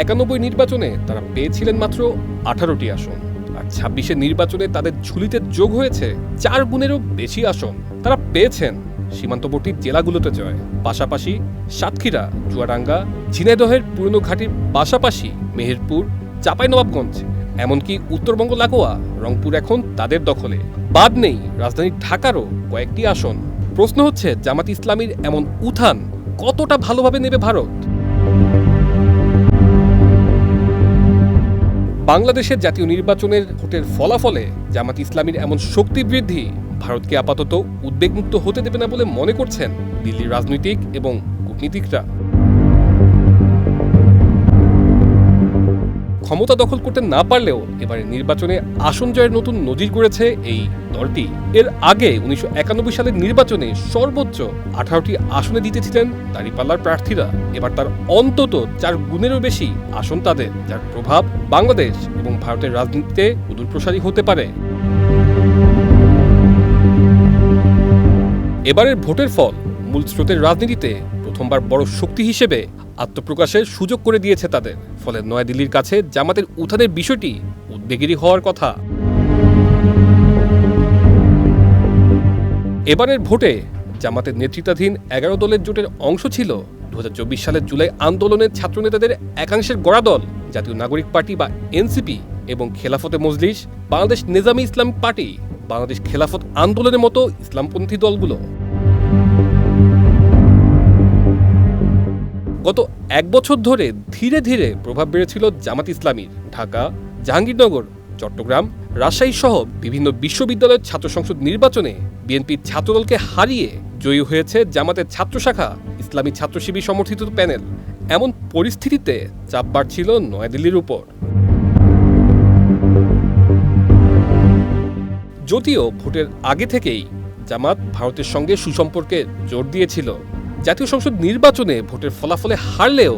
1991 নির্বাচনে তারা পেয়েছিলেন মাত্র 18টি আসন, আর 26-এর নির্বাচনে তাদের ঝুলিতে যোগ হয়েছে 4 গুণেরও বেশি আসন। তারা পেয়েছেন সীমান্তবর্তী জেলাগুলোতে জয়, পাশাপাশি সাতক্ষীরা, চুয়াডাঙ্গা, ঝিনাইদহের পুরনো ঘাটির পাশাপাশি মেহেরপুর, চাঁপাইনবাবগঞ্জ, এমনকি উত্তরবঙ্গ লাগোয়া রংপুর এখন তাদের দখলে। বাদ নেই রাজধানী ঢাকারও কয়েকটি আসন। প্রশ্ন হচ্ছে, জামাত ইসলামীর এমন উত্থান কতটা ভালোভাবে নেবে ভারত? বাংলাদেশের জাতীয় নির্বাচনের ভোটের ফলাফলে জামাত ইসলামীর এমন শক্তি বৃদ্ধি ভারতকে আপাতত উদ্বেগমুক্ত হতে দেবে না বলে মনে করছেন দিল্লির রাজনৈতিক এবং কূটনীতিকরা। ক্ষমতা দখল করতে না পারলেও এবারে নির্বাচনে আসন জয়ের নতুন নজির গড়েছে এই দলটি। এর আগে 1991 সালের নির্বাচনে সর্বোচ্চ 18টি আসনে জিতেছিলেন দাঁড়িপাল্লার প্রার্থীরা। এবার তার অন্তত 4 গুণেরও বেশি আসন তাদের, যার প্রভাব বাংলাদেশ এবং ভারতের রাজনীতিতে সুদূরপ্রসারী হতে পারে। এবারের ভোটের ফল মূল স্রোতের রাজনীতিতে প্রথমবার বড় শক্তি হিসেবে আত্মপ্রকাশের সুযোগ করে দিয়েছে তাদের। ফলে নয়াদিল্লির কাছে জামাতের উত্থানের বিষয়টি উদ্বেগেরই হওয়ার কথা। এবারের ভোটে জামাতের নেতৃত্বাধীন 11 দলের জোটের অংশ ছিল 2024 সালের জুলাই আন্দোলনের ছাত্রনেতাদের একাংশের গড়া দল জাতীয় নাগরিক পার্টি বা এনসিপি এবং খেলাফতে মজলিস, বাংলাদেশ নেজামী ইসলামী পার্টি, বাংলাদেশ খেলাফত আন্দোলনের মতো ইসলামপন্থী দলগুলো। গত 1 বছর ধরে ধীরে ধীরে প্রভাব বেড়েছিল জামাত ইসলামীর। ঢাকা, জাহাঙ্গীরনগর, চট্টগ্রাম, রাজশাহী সহ বিভিন্ন বিশ্ববিদ্যালয়ের ছাত্র সংসদ নির্বাচনে বিএনপির ছাত্রদলকে হারিয়ে জয়ী হয়েছে জামাতের ছাত্র শাখা ইসলামী ছাত্র শিবির সমর্থিত প্যানেল। এমন পরিস্থিতিতে চাপ বাড়ছিল নয়াদিল্লির উপর। যদিও ভোটের আগে থেকেই জামাত ভারতের সঙ্গে সুসম্পর্কে জোর দিয়েছিল, জাতীয় সংসদ নির্বাচনে ভোটের ফলাফলে হারলেও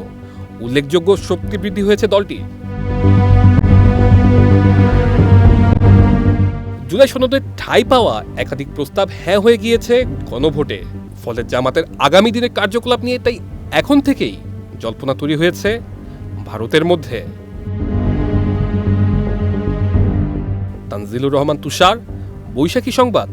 উল্লেখযোগ্য শক্তি বৃদ্ধি হয়েছে দলটি। জুলাই সনদে ঠাঁই পাওয়া একাধিক প্রস্তাব হ্যাঁ হয়ে গিয়েছে গণভোটে। ফলে জামাতের আগামী দিনের কার্যকলাপ নিয়ে তাই এখন থেকেই জল্পনা তৈরি হয়েছে ভারতের মধ্যে। তানজিলুর রহমান তুষার, বৈশাখী সংবাদ।